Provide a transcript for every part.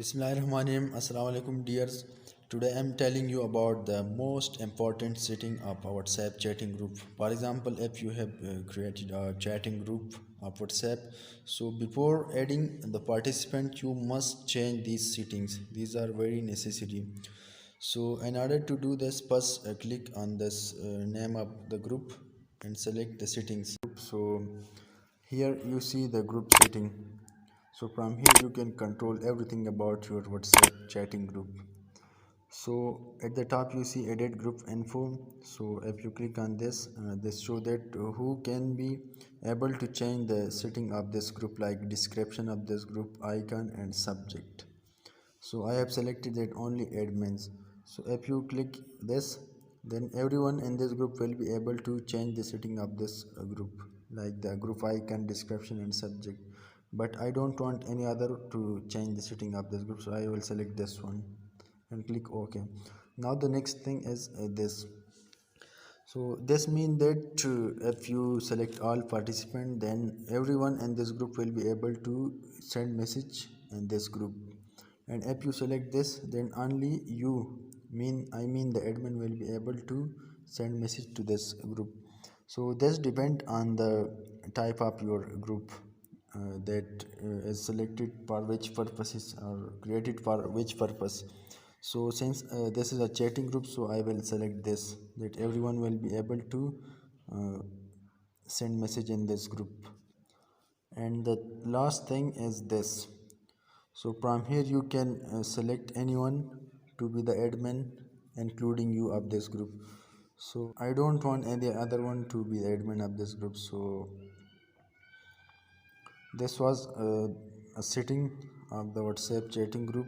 Bismillahirrahmanirrahim. Assalamu alaikum dears. Today I am telling you about the most important setting of our WhatsApp chatting group. For example, if you have created a chatting group of WhatsApp, so before adding the participant, you must change these settings. These are very necessary. So in order to do this, first click on this name of the group and select the settings. So here you see the group setting. So from here you can control everything about your WhatsApp chatting group. So at the top you see edit group info. So if you click on this, this show that who can be able to change the setting of this group, like description of this group, icon and subject. So I have selected that only admins. So if you click this, then everyone in this group will be able to change the setting of this group, like the group icon, description and subject. But I don't want any other to change the setting of this group, so I will select this one and click OK. Now the next thing is this. So this means that if you select all participants, then everyone in this group will be able to send message in this group. And if you select this, then only you, I mean the admin, will be able to send message to this group. So this depend on the type of your group that is selected for which purposes or created for which purpose. So since this is a chatting group, so I will select this, that everyone will be able to uh, send message in this group. And the last thing is this. So from here you can select anyone to be the admin, including you, of this group. So I don't want any other one to be the admin of this group. So this was a setting of the WhatsApp chatting group.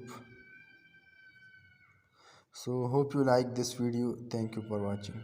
So hope you like this video. Thank you for watching.